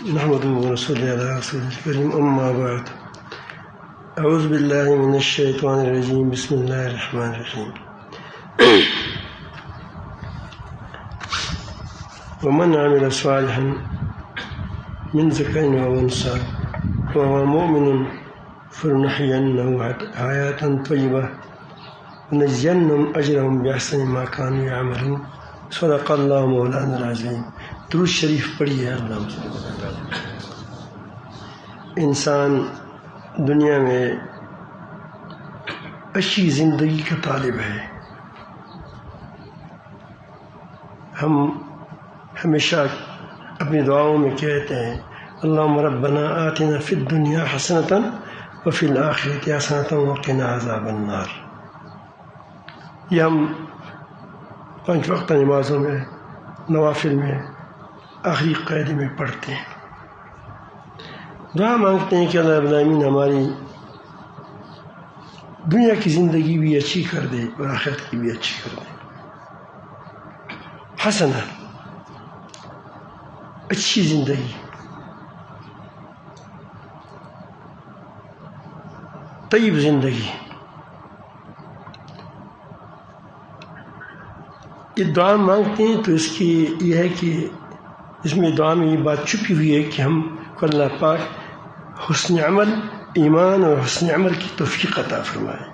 نحمده ونصلي على رسوله الكريم أما بعد أعوذ بالله من الشيطان الرجيم بسم الله الرحمن الرحيم ومن عمل صالحا من ذكر أو أنثى وهو مؤمن فلنحيينه حياة طيبة ونجزينهم أجرهم بأحسن ما كانوا يعملون صدق الله مولانا العظيم. درود شریف پڑھی ہے. انسان دنیا میں اچھی زندگی کا طالب ہے. ہم ہمیشہ اپنی دعاؤں میں کہتے ہیں اللہم ربنا آتنا فی الدنیا حسنۃ وفی الآخرۃ حسنۃ وقنا عذاب النار. یہ ہم 5 وقت نمازوں میں نوافل میں آخری قاعدے میں پڑھتے ہیں. دعا مانگتے ہیں کہ اللہ رب العالمین ہماری دنیا کی زندگی بھی اچھی کر دے اور آخرت کی بھی اچھی کر دے. حسنہ اچھی زندگی، طیب زندگی. یہ دعا مانگتے ہیں تو اس کی یہ ہے کہ اس میں دعا میں یہ بات چھپی ہوئی ہے کہ ہم کو اللہ پاک حسن عمل، ایمان اور حسن عمل کی توفیق عطا فرمائے.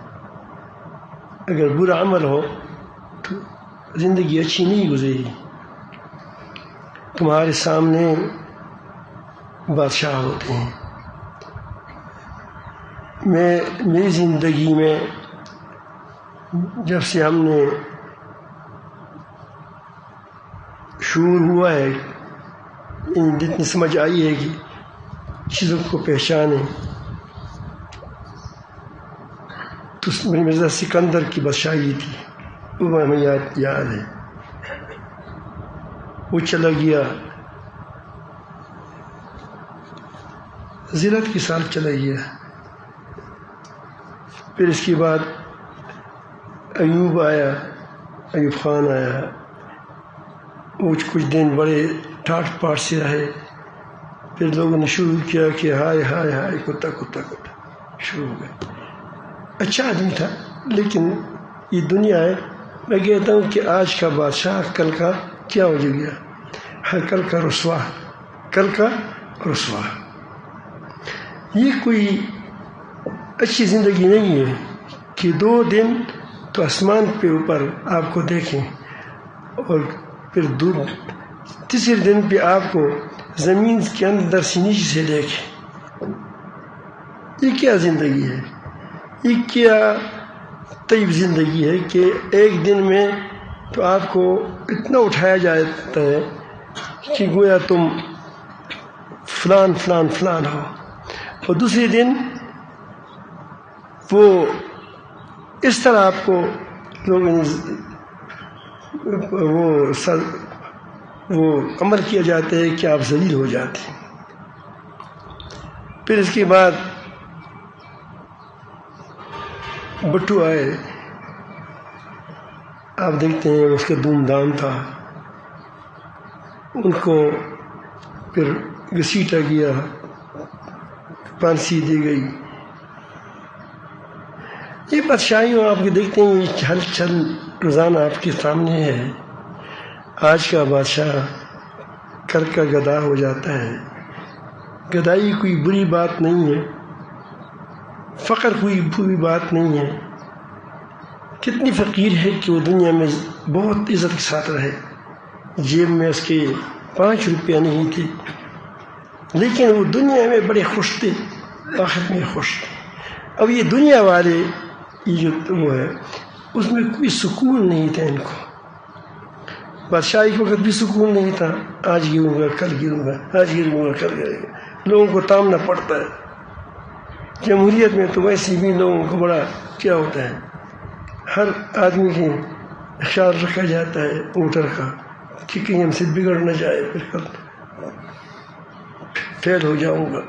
اگر برا عمل ہو تو زندگی اچھی نہیں گزری. تمہارے سامنے بادشاہ ہوتے ہیں. میری زندگی میں جب سے ہم نے شعور ہوا ہے، جتنی سمجھ آئی ہے کہ چیزوں کو پہچانے، تو مرزا سکندر کی بادشاہی تھی، وہ ہمیں یاد ہے. وہ چلا گیا، ذلت کے ساتھ چلا گیا. پھر اس کے بعد ایوب آیا، ایوب خان آیا. وہ کچھ دن بڑے ٹاٹ پاٹ سے رہے. پھر لوگوں نے شروع کیا کہ ہائے ہائے ہائے کتا کتا کتا شروع ہو گئے. اچھا آدمی تھا، لیکن یہ دنیا ہے. میں کہتا ہوں کہ آج کا بادشاہ کل کا کیا ہو گیا، کل کا رسوا، کل کا رسوا. یہ کوئی اچھی زندگی نہیں ہے کہ 2 دن تو آسمان پہ اوپر آپ کو دیکھیں اور پھر تیسرے دن پہ آپ کو زمین کے اندر سے نیچے سے دیکھیں. یہ کیا زندگی ہے؟ یہ کیا طیب زندگی ہے کہ ایک دن میں تو آپ کو اتنا اٹھایا جاتا ہے کہ گویا تم فلان فلان فلان ہو، اور دوسرے دن وہ اس طرح آپ کو لوگوں نے وہ عمل کیا جاتا ہے کہ آپ ذلیل ہو جاتے ہیں. پھر اس کے بعد بٹو آئے. آپ دیکھتے ہیں اس کا دھوم دھام تھا. ان کو پھر گھسیٹا گیا، پھانسی دی گئی. یہ بادشاہیوں آپ کے دیکھتے ہیں، یہ ہل چل روزانہ آپ کے سامنے ہے. آج کا بادشاہ کل کا گدھا ہو جاتا ہے. گدھائی کوئی بری بات نہیں ہے، فقر کوئی بری بات نہیں ہے. کتنی فقیر ہے کہ وہ دنیا میں بہت عزت کے ساتھ رہے، جیب میں اس کے 5 روپیہ نہیں تھے، لیکن وہ دنیا میں بڑے خوش تھے، آخرت میں خوش تھے. اب یہ دنیا والے یہ جو وہ ہے اس میں کوئی سکون نہیں تھا. ان کو بادشاہی کے وقت بھی سکون نہیں تھا. آج گروں گا کل گروں گا، آج گروں گا کل گروں گا. لوگوں کو تامنا پڑتا ہے. جمہوریت میں تو ویسے بھی لوگوں کو بڑا کیا ہوتا ہے، ہر آدمی کے خیال رکھا جاتا ہے ووٹر کا کہ کہیں ہم سے بگڑ نہ جائے، پھر کل فیل ہو جاؤں گا.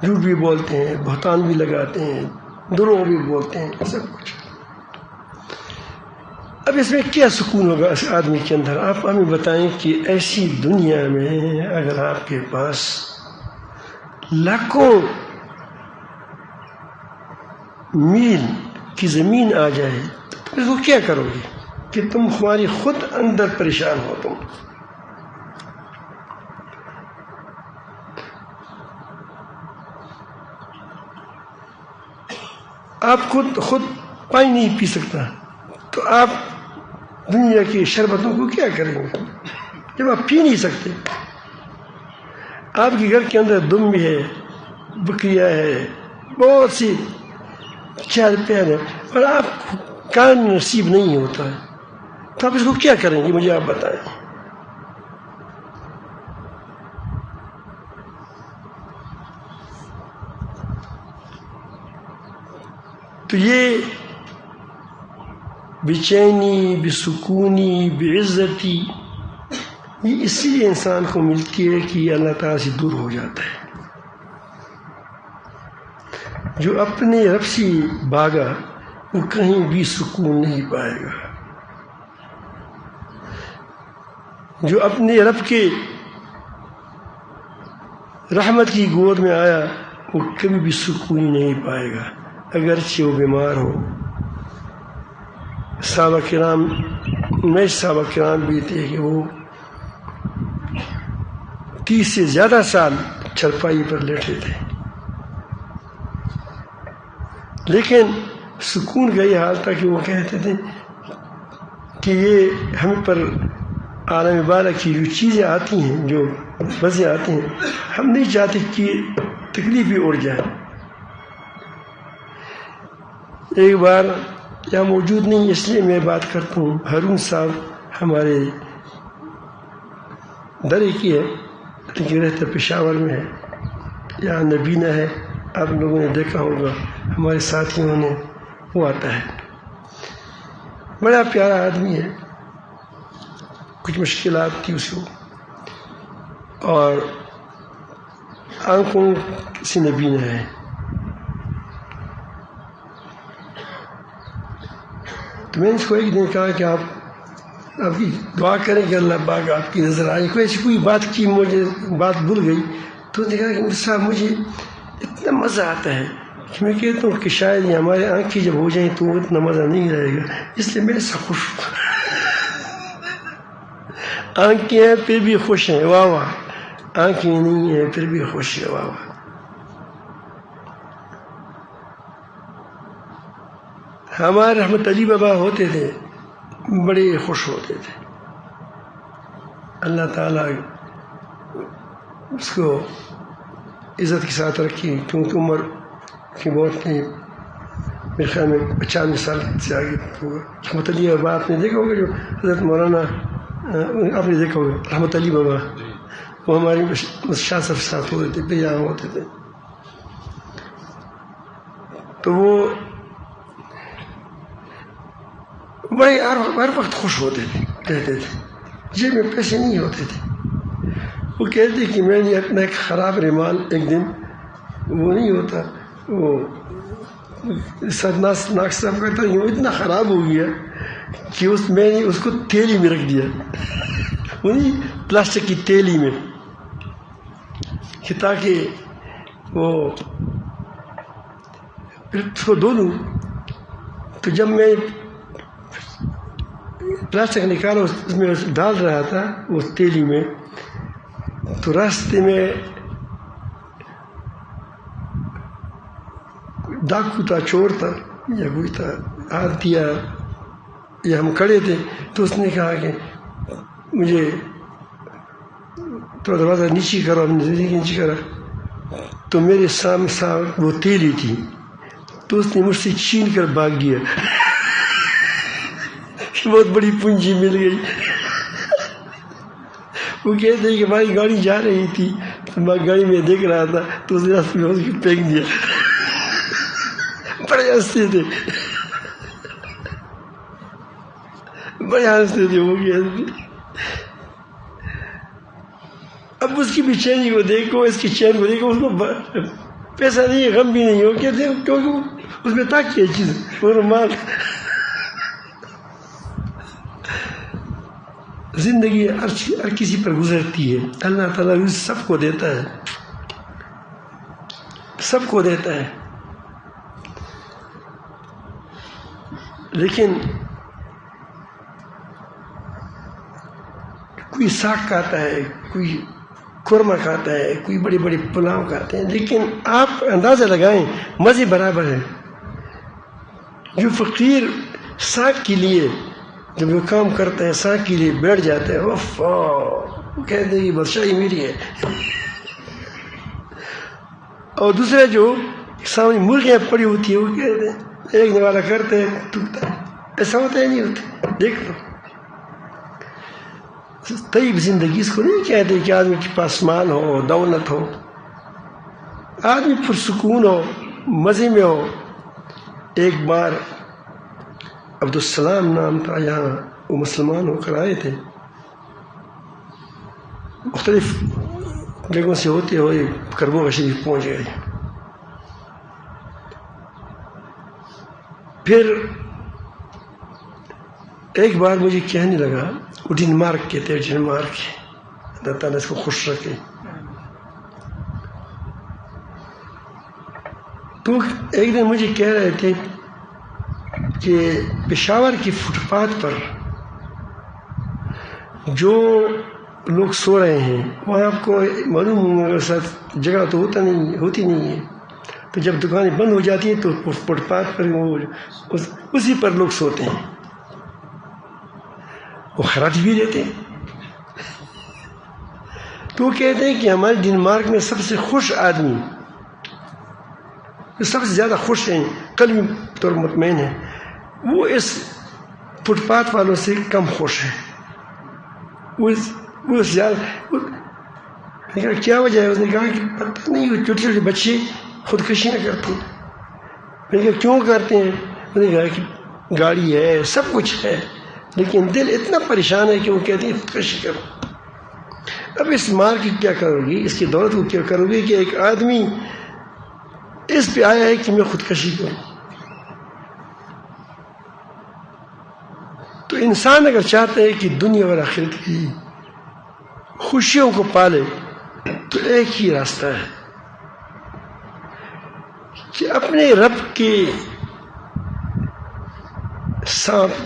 جھوٹ بھی بولتے ہیں، بہتان بھی لگاتے ہیں، دروغ بھی بولتے ہیں، سب کچھ. اب اب اس میں کیا سکون ہوگا اس آدمی کے اندر؟ آپ ہمیں بتائیں کہ ایسی دنیا میں اگر آپ کے پاس لاکھوں میل کی زمین آ جائے تو تم اس کو کیا کرو گے کہ تم ہماری خود اندر پریشان ہو؟ تم آپ خود پانی نہیں پی سکتا تو آپ دنیا کی شربتوں کو کیا کریں گے جب آپ پی نہیں سکتے؟ آپ کے گھر کے اندر دم بھی ہے، بکریاں ہے، بہت سی چہل پہل ہے، اور آپ کان نصیب نہیں ہوتا ہے تو آپ اس کو کیا کریں گے؟ مجھے آپ بتائیں۔ تو یہ بے چینی، بے سکونی، بے عزتی یہ اسی لیے انسان کو ملتی ہے کہ یہ اللہ تعالیٰ سے دور ہو جاتا ہے۔ جو اپنے رب سے بھاگا وہ کہیں بھی سکون نہیں پائے گا، جو اپنے رب کے رحمت کی گود میں آیا وہ کبھی بھی سکون نہیں پائے گا، اگرچہ وہ بیمار ہو۔ صحابہ کرام بھی تھے کہ وہ 30 سے زیادہ سال چرپائی پر لیٹے تھے، لیکن سکون کا یہ حال تھا کہ وہ کہتے تھے کہ یہ ہم پر عالم بالا کی جو چیزیں آتی ہیں، جو مزے آتے ہیں، ہم نہیں چاہتے کہ تکلیف بھی اڑ جائے۔ ایک بار یہاں موجود نہیں اس لیے میں بات کرتا ہوں، ہارون صاحب ہمارے درے کی ہے لیکن رہتا پشاور میں ہے، یہاں نبینہ ہے، آپ لوگوں نے دیکھا ہوگا، ہمارے ساتھیوں نے، وہ آتا ہے، بڑا پیارا آدمی ہے، کچھ مشکلات تھی اس کو اور آنکھوں سے نبینہ ہے۔ تو میں نے اس کو ایک دن کہا کہ آپ کی دعا کریں کہ اللہ پاک آپ کی نظر آئے، کوئی بات کی، مجھے بات بھول گئی، تو نے کہا کہ صاحب مجھے اتنا مزہ آتا ہے کہ میں کہتا ہوں کہ شاید یہ ہمارے آنکھیں جب ہو جائیں تو اتنا مزہ نہیں رہے گا، اس لیے میں سے خوش ہوں۔ آنکھیں ہیں پھر بھی خوش ہیں، واہ واہ، آنکھیں نہیں ہیں پھر بھی خوش ہیں، واہ واہ۔ ہمارے رحمت علی بابا ہوتے تھے، بڑے خوش ہوتے تھے، اللہ تعالیٰ اس کو عزت کے ساتھ رکھی، کیونکہ عمر کی بہت نہیں، میرے خیال میں 95 سال سے آگے ہوگا۔ رحمت علی بابا آپ نے دیکھا ہوگا، جو حضرت مولانا آپ نے دیکھا ہوگا، رحمت علی بابا وہ ہمارے شاہ صاحب ساتھ ہوتے تھے، پھر یہاں ہوتے تھے، تو وہ بڑے ہر وقت خوش ہوتے تھے، کہتے تھے جیب میں پیسے نہیں ہوتے تھے، وہ کہتے کہ میں نے اپنا ایک خراب رومال ایک دن، وہ نہیں ہوتا وہ سرناس ناک صاحب کا تھا، وہ اتنا خراب ہو گیا کہ میں نے اس کو تھیلی میں رکھ دیا، وہ نہیں پلاسٹک کی تھیلی میں، کہ تاکہ وہ پھر اس کو دھو لوں۔ تو جب میں پلاسٹک نکالا اس میں ڈال رہا تھا اس تیلی میں، تو راستے میں ڈاکو تھا، چور تھا یا کوئی تھا، ہاتھ دیا یا ہم کھڑے تھے، تو اس نے کہا کہ مجھے تو دروازہ نیچے کرو، ہم نے نیچے کرا تو میرے سامنے وہ تیلی تھی، تو اس نے مجھ سے چھین کر بھاگ گیا، بہت بڑی پونجی مل گئی۔ وہ کہتے ہیں کہ ہماری گاڑی جا رہی تھی تو میں گاڑی میں دیکھ رہا تھا تو اس نے راستے میں اس کو پھینک دیا، بڑے ہنستے تھے، بڑے ہنستے تھے وہ کہتے۔ اب اس کی بے چینی کو دیکھو، اس کی چین کو دیکھو، اس کو پیسہ نہیں ہے، غم بھی نہیں ہو، کہتے کیونکہ اس میں تھا کیا چیز، وہ رومال، زندگی ہر کسی پر گزرتی ہے، اللہ تعالیٰ رزق سب کو دیتا ہے، سب کو دیتا ہے، لیکن کوئی ساگ کھاتا ہے، کوئی قورمہ کھاتا ہے، کوئی بڑی بڑی پلاؤ کھاتے ہیں، لیکن آپ اندازہ لگائیں مزے برابر ہے۔ جو فقیر ساگ کے لیے جب وہ کام کرتا ہے، ساگ کے لیے بیٹھ جاتا ہے، وہ کہتے ہیں یہ بادشاہی میری ہے، اور دوسرا جو سامنے مرغیاں پڑی ہوتی ہے وہ کہتے ہیں ایک نوالا کرتے ہیں ٹوٹتا ہے، ایسا ہوتا ہے نہیں ہوتا؟ دیکھ لو طیب زندگی اس کو نہیں کہتے کہ آدمی کے پاس مال ہو، دولت ہو، آدمی پرسکون ہو، مزے میں ہو۔ ایک بار عبدالسلام نام تھا، یہاں وہ مسلمان ہو کر آئے تھے، مختلف جگہوں سے ہوتے ہوئے کربو شریف پہنچ گئے۔ پھر ایک بار مجھے کہنے لگا، وہ ڈنمارک کے تھے، ڈنمارک کے، اللہ تعالیٰ اس کو خوش رکھے، تو ایک دن مجھے کہہ رہے تھے کہ پشاور کی فٹ پاتھ پر جو لوگ سو رہے ہیں وہاں آپ کو معلوم ساتھ جگہ تو ہوتی نہیں ہے، تو جب دکانیں بند ہو جاتی ہیں تو فٹ پاتھ پر اسی پر لوگ سوتے ہیں، وہ خراج بھی دیتے ہیں۔ تو وہ کہتے ہیں کہ ہمارے ڈنمارک میں سب سے خوش آدمی، جو سب سے زیادہ خوش ہیں، قلبی طور مطمئن ہیں، وہ اس فٹ پاتھ والوں سے کم خوش ہے۔ وہ زیادہ نے کہا کیا وجہ ہے؟ اس نے کہا کہ پتہ نہیں، وہ چھوٹے چھوٹے بچے خودکشیاں کرتے ہیں۔ میں نے کہا کیوں کرتے ہیں؟ اس نے کہا کہ گاڑی ہے، سب کچھ ہے، لیکن دل اتنا پریشان ہے کہ وہ کہتے ہیں خودکشی کرو۔ اب اس مال کی کیا کرو گی، اس کی دولت کو کیا کرو گی کہ ایک آدمی اس پہ آیا ہے کہ میں خودکشی کروں؟ تو انسان اگر چاہتا ہے کہ دنیا اور آخرت کی خوشیوں کو پالے تو ایک ہی راستہ ہے کہ اپنے رب کے ساتھ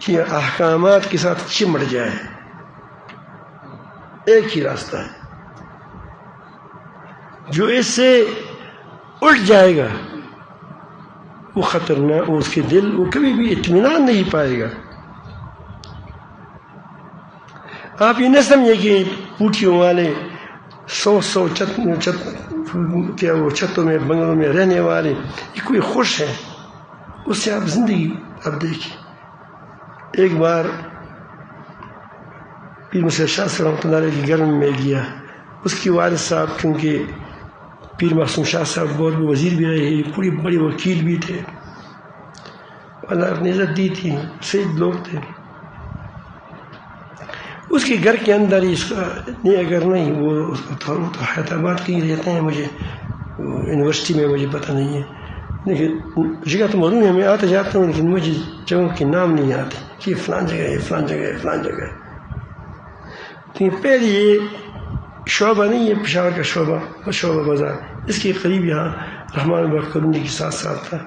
کے احکامات کے ساتھ چمٹ جائے۔ ایک ہی راستہ ہے، جو اس سے اٹھ جائے گا وہ خطرناک، اس کے دل وہ کبھی بھی اطمینان نہیں پائے گا۔ آپ یہ نہ سمجھے کہ پوٹھیوں والے سو چھتوں میں بنگلوں میں رہنے والے یہ کوئی خوش ہے، اس سے آپ زندگی آپ دیکھیں۔ ایک بار پیر مسعود شاہ صاحب رحمۃ اللہ علیہ کے گھر میں گیا، اس کی والد صاحب کیونکہ پیر معصوم شاہ صاحب بہت وزیر بھی رہے، پوری بڑی وکیل بھی تھے، اللہ نے عزت دی تھی، سید لوگ تھے۔ اس کے گھر کے اندر ہی اس کا نہیں، اگر نہیں وہ تو حیدرآباد کے ہی رہتے ہیں، مجھے یونیورسٹی میں مجھے پتہ نہیں ہے، لیکن جگہ تو معلوم ہے، میں آتا جاتا ہوں، لیکن مجھے جگہوں کے نام نہیں آتے کہ فلان جگہ ہے، فلان جگہ ہے، فلان جگہ ہے۔ لیکن پہلے یہ شعبہ نہیں ہے پشاور کا شعبہ بازار، اس کے قریب یہاں رحمان باغ کالونی کے ساتھ ساتھ تھا۔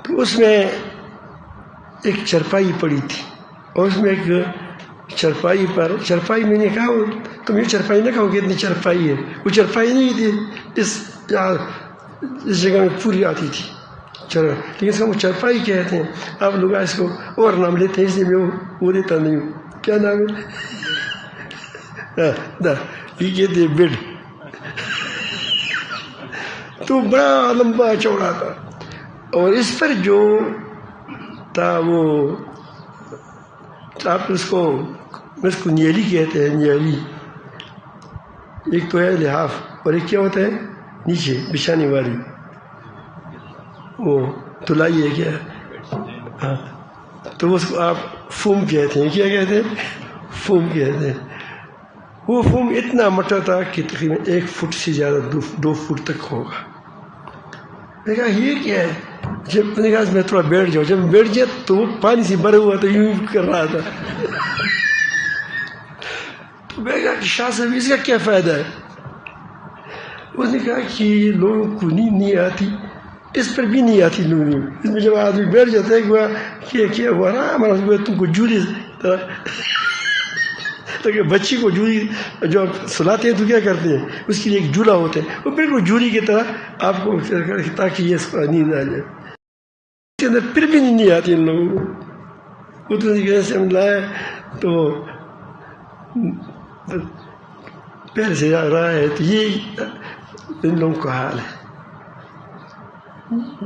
تو اس میں ایک چرپائی پڑی تھی، اور اس میں ایک چرپائی میں نے کہا تم یہ چرپائی نہ کہو کہ اتنی چرپائی ہے، وہ چرپائی نہیں تھی، اس جگہ میں پوری آتی تھی لیکن اس کو وہ چرپائی کہتے ہیں، آپ لوگ اس کو اور نام لیتے ہیں، اس لیے میں وہ دیتا نہیں ہوں۔ کیا نام ہے؟ یہ کہتے ہیں بیڈ۔ تو بڑا لمبا چوڑا تھا، اور اس پر جو تھا وہ آپ اس کو نیلی کہتے ہیں، نیلی۔ ایک تو ہے لحاف، اور ایک کیا ہوتا ہے نیچے بچھانے والی، وہ تلائی ہے کیا، ہاں، تو اس کو آپ فوم کہتے ہیں۔ کیا کہتے ہیں؟ فوم کہتے ہیں۔ وہ فوم اتنا موٹا تھا کہ تقریباً 1 فٹ سے زیادہ 2 فٹ تک ہوگا۔ میں کہا یہ کیا ہے؟ جب میں نے کہا میں تھوڑا بیٹھ جاؤں، جب بیٹھ گیا تو وہ پانی سے بھرا ہوا تو یوں کر رہا تھا. تو میں کہا کہ شاہ صاحب اس کا کیا فائدہ ہے؟ اس نے کہا کہ لوگوں کو نیند نہیں آتی، اس پر بھی نہیں آتی نیند. اس میں جب آدمی بیٹھ جاتا ہے کہ کیا ہوا نا ہمارا تم کو جولی تو بچی کو جولی جو آپ سلاتے ہیں تو کیا کرتے ہیں، اس کے لیے ایک جھولا ہوتا ہے، وہ بالکل جولی کی طرح آپ کو تاکہ یہ اس کو نیند آ جائے. اس کے اندر پھر بھی نیند نہیں آتی ان لوگوں کو. وہ تو کیسے لایا تو پہلے سے رہا ہے. تو یہ ان لوگوں کا حال ہے،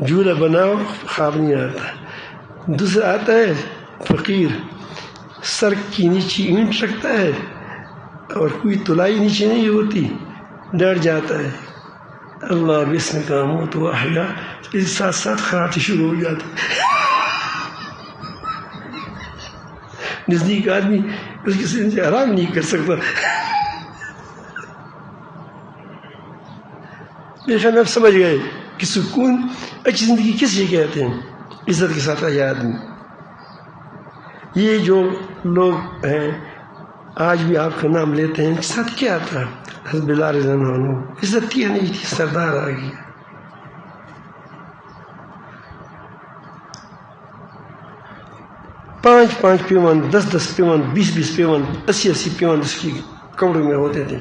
جھولا بناؤ خواب نہیں آتا. دوسرا آتا ہے فقیر، سر کی نیچے اینٹ رکھتا ہے اور کوئی تلائی نیچے نہیں ہوتی، ڈر جاتا ہے اللہ بسم کا موت و احیا، اس ساتھ ساتھ خراٹی شروع ہو جاتی. نزدیک آدمی اس کے سے آرام نہیں کر سکتا. میرے خیال میں آپ سمجھ گئے کہ سکون اچھی زندگی کس لیے کہتے ہیں، عزت کے ساتھ رہے آدمی. یہ جو لوگ ہیں آج بھی آپ کا نام لیتے ہیں، ان کے ساتھ کیا تھا؟ حضرت بلال رضی اللہ عنہ عزت تھی نہیں تھی، سردار آ گیا. پانچ پیون، 10 پیون، 20 پیون، 80 پیون اس کی کمروں میں ہوتے تھے،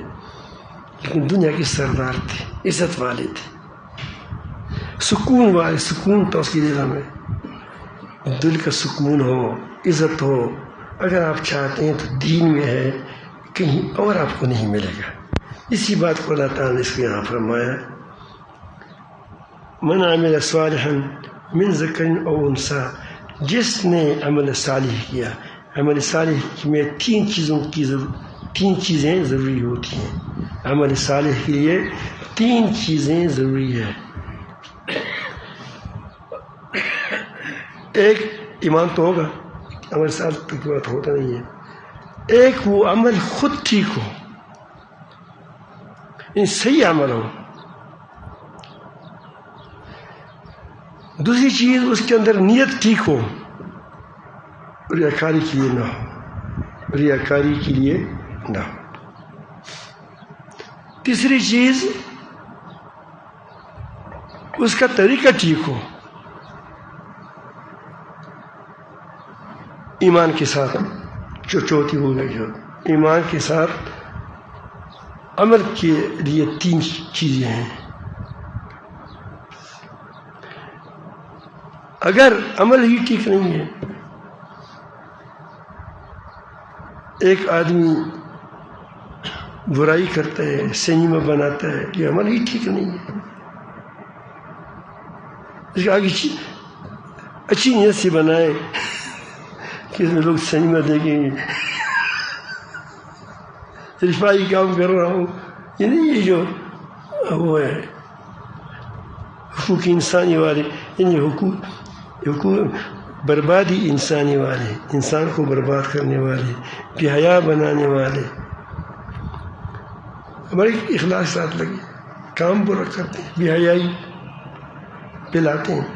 لیکن دنیا کے سردار تھے، عزت والے تھے، سکون والے. سکون تو اس کی دل میں دل کا سکون ہو، عزت ہو. اگر آپ چاہتے ہیں تو دین میں ہے، کہیں اور آپ کو نہیں ملے گا. اسی بات کو اللہ تعالیٰ نے اس کو یہاں فرمایا، من عمل صالحا من ذکر او انثی، جس نے عمل صالح کیا. عمل صالح میں تین چیزیں ضروری ہوتی ہیں. عمل صالح کے لیے 3 چیزیں ضروری ہیں. ایک ایمان تو ہوگا، عمل صالح کی بات ہوتا نہیں ہے. ایک وہ عمل خود ٹھیک ہو، یعنی صحیح عمل ہو. دوسری چیز اس کے اندر نیت ٹھیک ہو، ریاکاری کے لیے نہ ہو، ریاکاری کے لیے نہ ہو. تیسری چیز اس کا طریقہ ٹھیک ہو، ایمان کے ساتھ. چوتھی ہو گئی جو ایمان کے ساتھ عمل کے لیے 3 چیزیں ہیں. اگر عمل ہی ٹھیک نہیں ہے، ایک آدمی برائی کرتا ہے، سنیما بناتا ہے، یہ عمل ہی ٹھیک نہیں ہے. اس کے آگے اچھی نیت سے بنائے کہ اس میں لوگ سنیما دیکھیں گے، رفائی کام کر رہا ہوں. یہ نہیں، یہ جو وہ ہے حقوق انسانی والے، یعنی حقوق بربادی انسانی والے، انسان کو برباد کرنے والے، بے حیا بنانے والے. ہمارے اخلاص ساتھ لگے، کام برا کرتے ہیں، بے حیائی پلاتے ہیں.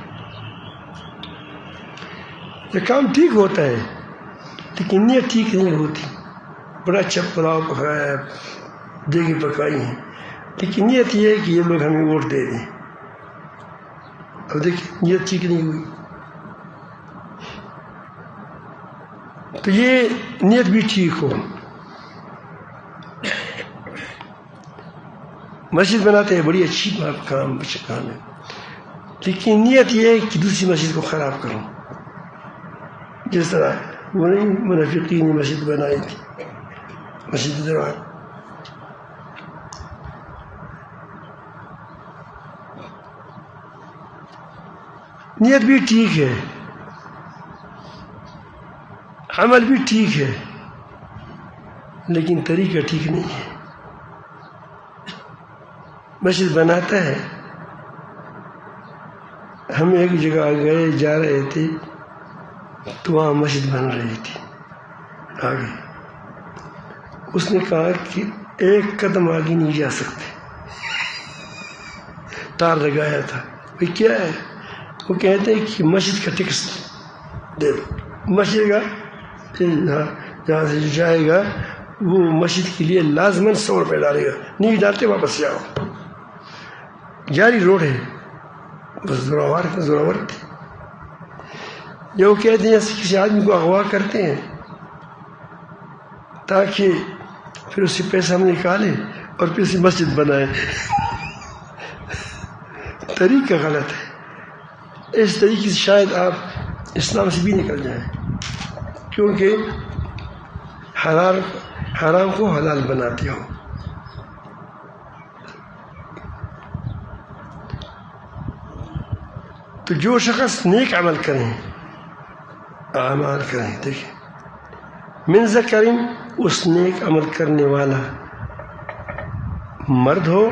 یہ کام ٹھیک ہوتا ہے لیکن نیت ٹھیک نہیں ہوتی. بڑا اچھا پلاؤ پکایا ہے، دیگیں پکائی ہیں، لیکن نیت یہ ہے کہ یہ لوگ ہمیں ووٹ دے دیں. اب دیکھیں نیت ٹھیک نہیں ہوئی. تو یہ نیت بھی ٹھیک ہو. مسجد بناتے ہیں، بڑی اچھی بات، کام ہے، لیکن نیت یہ ہے کہ دوسری مسجد کو خراب کروں. جس طرح وہ نہیں منافقین نے مسجد بنائی تھی، مسجد درار. نیت بھی ٹھیک ہے، عمل بھی ٹھیک ہے، لیکن طریقہ ٹھیک نہیں ہے. مسجد بناتا ہے، ہم ایک جگہ گئے، جا رہے تھے تو وہاں مسجد بن رہی تھی. آگے اس نے کہا کہ 1 قدم آگے نہیں جا سکتے، تار لگایا تھا. بھئی کیا ہے؟ وہ کہتے ہیں کہ مسجد کا ٹکس دے دو، مسجد کا جہاں سے جائے گا وہ مسجد کے لیے لازماً 100 روپے ڈالے گا، نہیں ڈالتے واپس سے آؤ، جاری روڈ ہے، بس زوراور تھے۔ یہ وہ کہتے ہیں کسی آدمی کو اغوا کرتے ہیں تاکہ پھر اس سے پیسہ ہم نکالیں اور پھر اسے مسجد بنائیں۔ طریقہ غلط ہے، اس طریقے سے شاید آپ اسلام سے بھی نکل جائیں، کیونکہ حرام کو حلال بناتے ہو۔ تو جو شخص نیک عمل کریں، اعمال کریں، دیکھیں من ذکرین، اس نیک عمل کرنے والا مرد ہو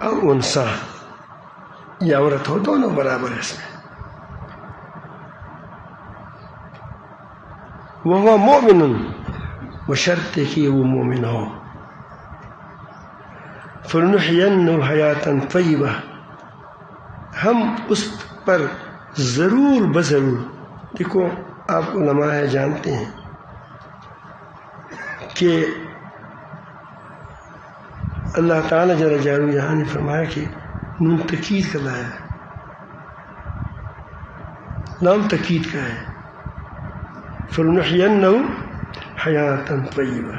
اور انسا یا عورت ہو، دونوں برابر ہے اس میں، وہ مومن، وہ شرط ہے کہ وہ مومن ہو، فَلْنُحْيَنَّهُ حَيَاةً طَيِّبَةً، ہم اس پر ضرور بضرور، دیکھو آپ علماء ہیں جانتے ہیں کہ اللہ تعالیٰ جل جلالہ یہاں نے فرمایا کہ نون تکید کا لایا ہے، نام تکید کا ہے، فَلْنُحْيَنَّهُ حَيَاةً طَيِّبَةً،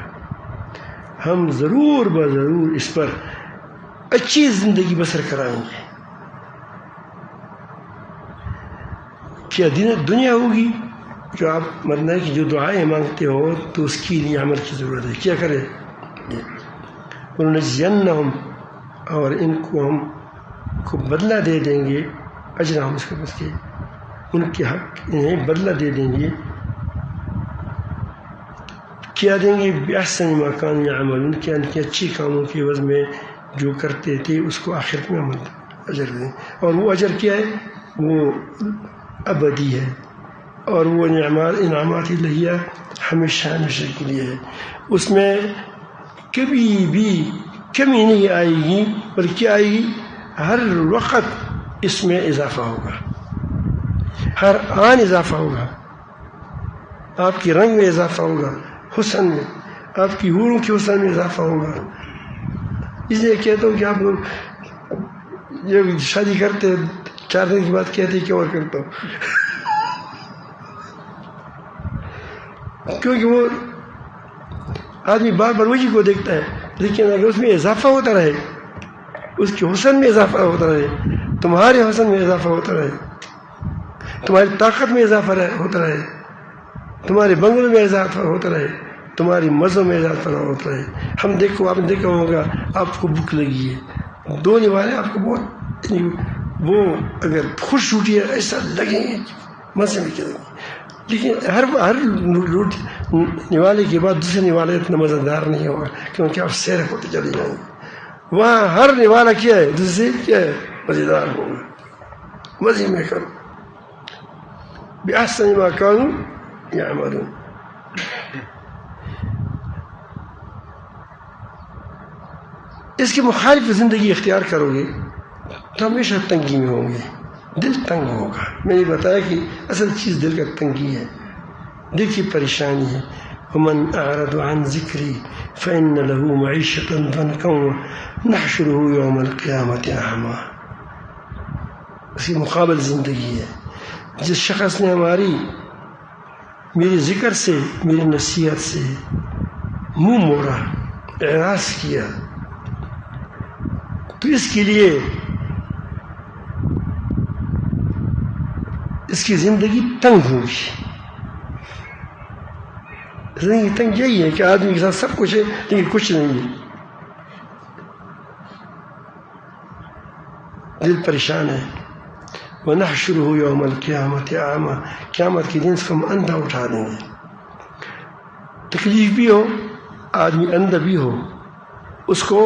ہم ضرور بضرور اس پر اچھی زندگی بسر کرائیں گے۔ کیا دنیا ہوگی جو آپ مطلب کہ جو دعائیں مانگتے ہو تو اس کے لیے عمل کی ضرورت ہے، کیا کرے؟ وَلَنَجْزِيَنَّهُمْ، اور ان کو ہم کو بدلہ دے دیں گے، اجر ہم اس کے بس کے ان کے حق انہیں بدلہ دے دیں گے، کیا دیں گے؟ بِأَحْسَنِ مَا كَانُوا يَعْمَلُونَ، کہ ان کے اچھی کاموں کے عوض میں جو کرتے تھے اس کو آخرت میں اجر دیں، اور وہ اجر کیا ہے؟ وہ ابدی ہے، اور وہ انعامات الہیہ ہمیشہ ہمیشہ کے لیے ہے، اس میں کبھی بھی کمی نہیں آئے گی، بلکہ آئے گی ہر وقت، اس میں اضافہ ہوگا، ہر آن اضافہ ہوگا، آپ کے رنگ میں اضافہ ہوگا، حسن میں، آپ کی حوروں کے حسن میں اضافہ ہوگا۔ اس لیے کہتا ہوں کہ آپ لوگ جب شادی کرتے 4 دن کے بعد کہتے کہ اور کرتا ہوں، کیونکہ وہ آدمی بار بار وہی کو دیکھتا ہے، لیکن اگر اس میں اضافہ ہوتا رہے، اس کے حسن میں اضافہ ہوتا رہے، تمہارے حسن میں اضافہ ہوتا رہے، تمہاری طاقت میں اضافہ ہوتا رہے، تمہارے بنگلوں میں اضافہ ہوتا رہے، تمہاری مزوں میں اضافہ ہوتا رہے۔ آپ نے دیکھا ہوگا، آپ کو بھوک لگی ہے، 2 نوالے آپ کو بہت، وہ اگر خوش روٹی ہے ایسا لگیں گے مزے میں چلیں گے، لیکن ہر نوالے کے بعد دوسرے نوالے اتنا مزیدار نہیں ہوگا، کیونکہ آپ سیر ہوتے چلے جائیں گے، وہاں ہر نوالا کیا ہے دوسرے کیا ہے مزیدار ہوگا، مزے میں کرو، بِأَحْسَنِ مَا كَانُوا يَعْمَلُونَ۔ اس کے مخالف زندگی اختیار کرو گے تو ہمیشہ تنگی میں ہوں گے، دل تنگ ہوگا۔ میں نے بتایا کہ اصل چیز دل کا تنگی ہے، دل کی پریشانی ہے۔ وَمَنْ أَعْرَضَ عَنْ ذِكْرِي فَإِنَّ لَهُ مَعِيشَةً ضَنْكًا وَنَحْشُرُهُ يَوْمَ الْقِيَامَةِ أَعْمَىٰ۔ اس کی مقابل زندگی ہے، جس شخص نے میری ذکر سے، میری نصیحت سے منہ موڑا، اعراض کیا، تو اس کے لیے اس کی زندگی تنگ ہوگی۔ زندگی تنگ یہی ہے کہ آدمی کے ساتھ سب کچھ ہے لیکن کچھ نہیں ہے، دل پریشان ہے۔ وَنَحْشُرُهُ يَوْمَ الْقِيَامَةِ أَعْمَىٰ، قیامت کے دن اس کو ہم اندھا اٹھا دیں گے، تکلیف بھی ہو، آدمی اندھا بھی ہو، اس کو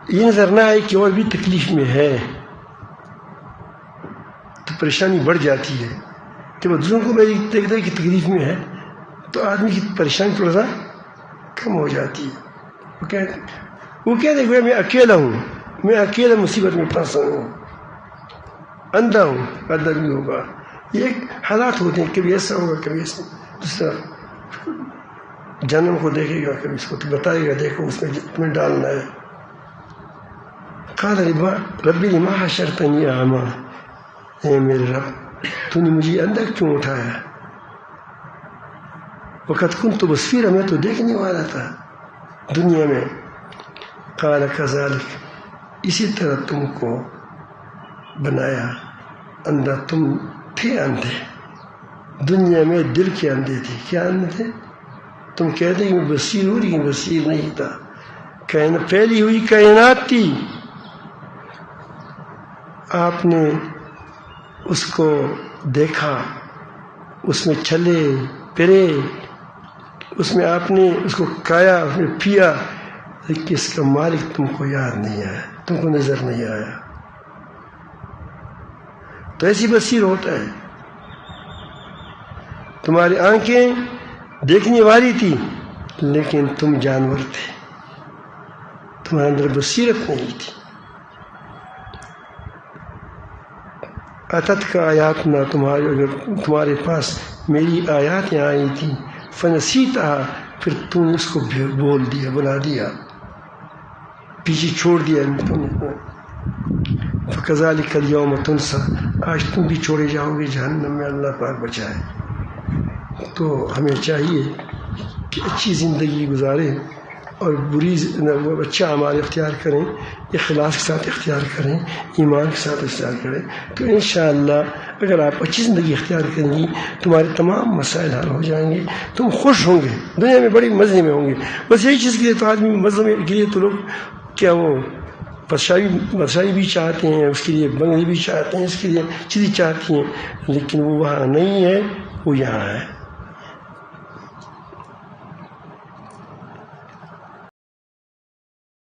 یہ نظر نہ آئے کہ اور بھی تکلیف میں ہے، تو پریشانی بڑھ جاتی ہے۔ جب دوسروں کو میں دیکھتا ہے کہ تکلیف میں ہے تو آدمی کی پریشانی تھوڑا سا کم ہو جاتی ہے۔ وہ کہتے ہیں کہ میں اکیلا ہوں، میں اکیلا مصیبت میں پھنسا ہوں، اندھا ہوں ادب بھی ہوگا. یہ ایک حالات ہوتے ہیں، کبھی ایسا ہوگا کبھی ایسا. جس طرح جنم کو دیکھے گا کبھی اس کو تو بتائے گا دیکھو اس میں تمہیں ڈالنا ہے. قال ربی لما حشرتنی اعمیٰ، اے میرے رب تو نے مجھے اندھا کیوں اٹھایا؟ وقت کنت بصیرا، میں تو دیکھنے والا تھا دنیا میں. قال کذالک، اسی طرح تم کو بنایا اندھا، تم تھے اندھے دنیا میں، دل کے اندھے تھے. کیا اندھے تھے؟ تم کہتے کہ میں بصیر ہوں، لیکن بصیر نہیں تھا. پھیلی ہوئی کائنات تھی، آپ نے اس کو دیکھا، اس میں چلے پھرے، اس میں آپ نے اس کو کھایا، اس میں پیا، لیکن اس کا مالک تم کو یاد نہیں آیا، تم کو نظر نہیں آیا. تو ایسی بصیر ہوتا ہے. تمہاری آنکھیں دیکھنے والی تھی لیکن تم جانور تھے، تمہارے اندر بصیرت نہیں تھی. اتت کا آیات نہ، تمہارے پاس میری آیاتیں آئی تھیں. فنسیتہا، پھر تم نے اس کو بول دیا، بلا دیا، پیچھے چھوڑ دیا تم نے. فکذالک الیوم تنسیٰ، آج تم بھی چھوڑے جاؤ گے جہنم میں، اللہ پاک بچائے. تو ہمیں چاہیے کہ اچھی زندگی گزاریں اور اچھا اعمال اختیار کریں، اخلاص کے ساتھ اختیار کریں، ایمان کے ساتھ اختیار کریں. تو انشاءاللہ اگر آپ اچھی زندگی اختیار کریں گی تمہارے تمام مسائل حل ہو جائیں گے، تم خوش ہوں گے، دنیا میں بڑی مزے میں ہوں گے. بس یہی چیز کے لیے تو آدمی مزے میں کے لیے تو لوگ کیا وہ بادشاہی بھی چاہتے ہیں، اس کے لیے بنگلے بھی چاہتے ہیں، اس کے لیے چیزیں چاہتی ہیں، لیکن وہ وہاں نہیں ہے، وہ یہاں ہے.